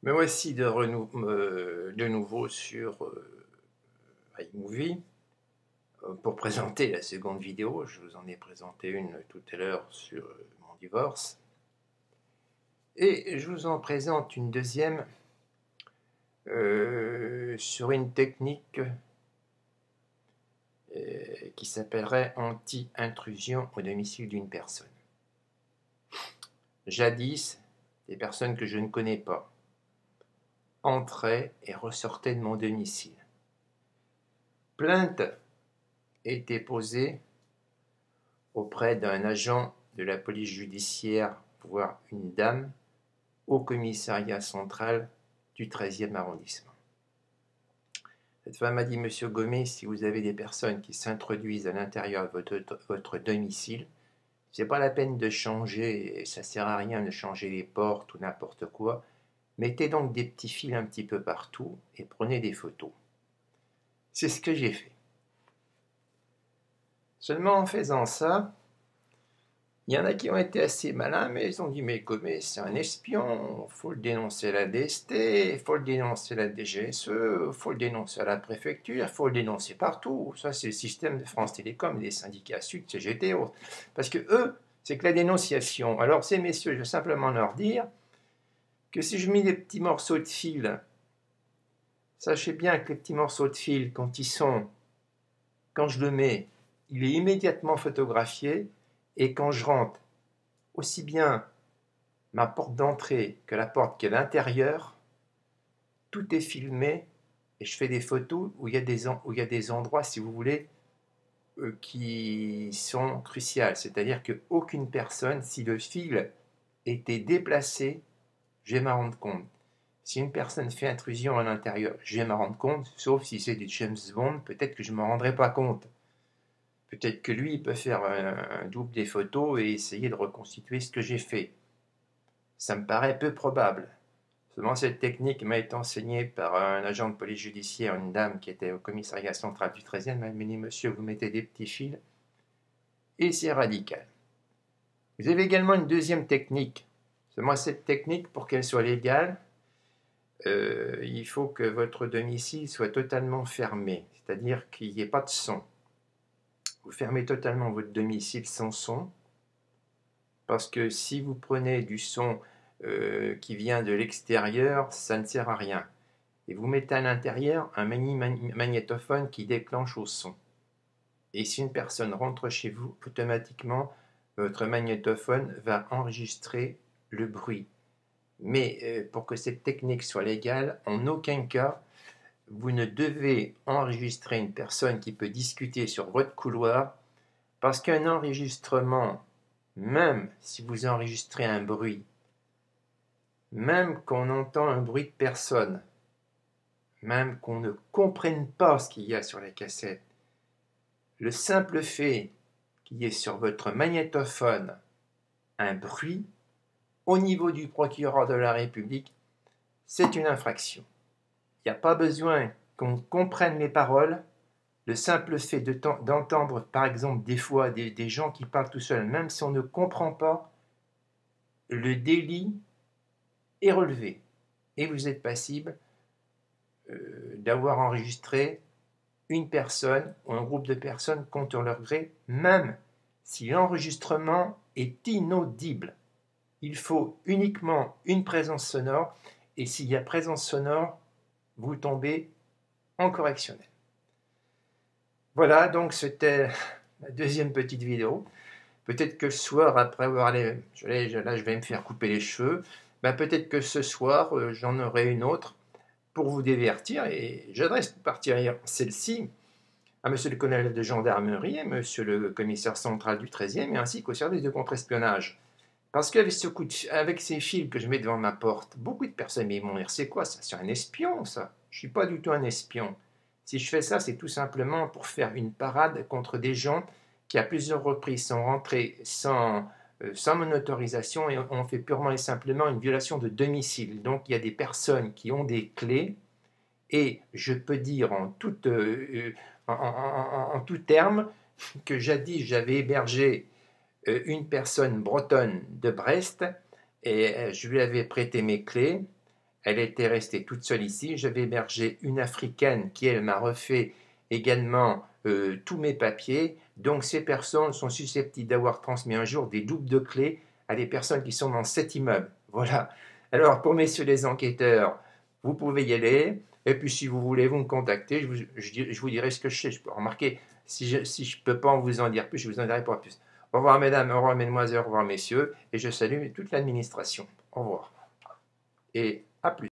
Me voici de nouveau sur iMovie pour présenter la seconde vidéo. Je vous en ai présenté une tout à l'heure sur mon divorce. Et je vous en présente une deuxième sur une technique qui s'appellerait anti-intrusion au domicile d'une personne. Jadis, des personnes que je ne connais pas entraient et ressortaient de mon domicile. Plainte était posée auprès d'un agent de la police judiciaire, voire une dame, au commissariat central du 13e arrondissement. Cette femme a dit: Monsieur Gomez, si vous avez des personnes qui s'introduisent à l'intérieur de votre domicile, c'est pas la peine de changer, ça sert à rien de changer les portes ou n'importe quoi. Mettez donc des petits fils un petit peu partout et prenez des photos. C'est ce que j'ai fait. Seulement en faisant ça, il y en a qui ont été assez malins, mais ils ont dit: mais Gomez, c'est un espion, il faut le dénoncer à la DST, il faut le dénoncer à la DGSE, il faut le dénoncer à la préfecture, il faut le dénoncer partout. Ça, c'est le système de France Télécom, des syndicats Sud, CGT et autres. Parce que eux, c'est que la dénonciation. Alors, ces messieurs, je vais simplement leur dire que si je mets des petits morceaux de fil, sachez bien que les petits morceaux de fil, quand je le mets, il est immédiatement photographié, et quand je rentre, aussi bien ma porte d'entrée que la porte qui est à l'intérieur, tout est filmé, et je fais des photos où il y a des endroits, si vous voulez, qui sont cruciaux. C'est-à-dire qu'aucune personne, si le fil était déplacé, je vais m'en rendre compte. Si une personne fait intrusion à l'intérieur, je vais m'en rendre compte, sauf si c'est du James Bond, peut-être que je ne m'en rendrai pas compte. Peut-être que lui, il peut faire un double des photos et essayer de reconstituer ce que j'ai fait. Ça me paraît peu probable. Seulement, cette technique m'a été enseignée par un agent de police judiciaire, une dame qui était au commissariat central du 13e. Elle m'a dit: monsieur, vous mettez des petits fils, et c'est radical. Vous avez également une deuxième technique. Seulement, cette technique, pour qu'elle soit légale, il faut que votre domicile soit totalement fermé, c'est-à-dire qu'il n'y ait pas de son. Vous fermez totalement votre domicile sans son, parce que si vous prenez du son qui vient de l'extérieur, ça ne sert à rien. Et vous mettez à l'intérieur un magnétophone qui déclenche au son. Et si une personne rentre chez vous, automatiquement, votre magnétophone va enregistrer le bruit. Mais pour que cette technique soit légale, en aucun cas, vous ne devez enregistrer une personne qui peut discuter sur votre couloir, parce qu'un enregistrement, même si vous enregistrez un bruit, même qu'on entend un bruit de personne, même qu'on ne comprenne pas ce qu'il y a sur la cassette, le simple fait qu'il y ait sur votre magnétophone un bruit, au niveau du procureur de la République, c'est une infraction. Il n'y a pas besoin qu'on comprenne les paroles. Le simple fait d'entendre, par exemple, des fois des gens qui parlent tout seuls, même si on ne comprend pas, le délit est relevé. Et vous êtes passible d'avoir enregistré une personne ou un groupe de personnes contre leur gré, même si l'enregistrement est inaudible. Il faut uniquement une présence sonore, et s'il y a présence sonore, vous tombez en correctionnel. Voilà, donc c'était la deuxième petite vidéo. Peut-être que ce soir, après avoir là, je vais me faire couper les cheveux. Peut-être que ce soir, j'en aurai une autre pour vous divertir, et j'adresse particulièrement celle-ci à monsieur le colonel de gendarmerie et monsieur le commissaire central du 13e, et ainsi qu'au service de contre-espionnage. Parce qu'avec ces fils que je mets devant ma porte, beaucoup de personnes vont dire: c'est quoi ça? C'est un espion, ça. Je ne suis pas du tout un espion. Si je fais ça, c'est tout simplement pour faire une parade contre des gens qui, à plusieurs reprises, sont rentrés sans mon autorisation et ont fait purement et simplement une violation de domicile. Donc, il y a des personnes qui ont des clés, et je peux dire en tout terme que jadis, j'avais hébergé une personne bretonne de Brest, et je lui avais prêté mes clés, Elle était restée toute seule ici. J'avais hébergé une Africaine qui, elle, m'a refait également tous mes papiers. Donc ces personnes sont susceptibles d'avoir transmis un jour des doubles de clés à des personnes qui sont dans cet immeuble. Voilà. Alors pour messieurs les enquêteurs, vous pouvez y aller. Et puis si vous voulez, vous me contactez. Je vous dirai ce que je sais. Je peux remarquer, si je ne peux pas vous en dire plus, je vous en dirai pas plus. Au revoir mesdames, au revoir mesdemoiselles, au revoir messieurs. Et je salue toute l'administration. Au revoir. Et à plus.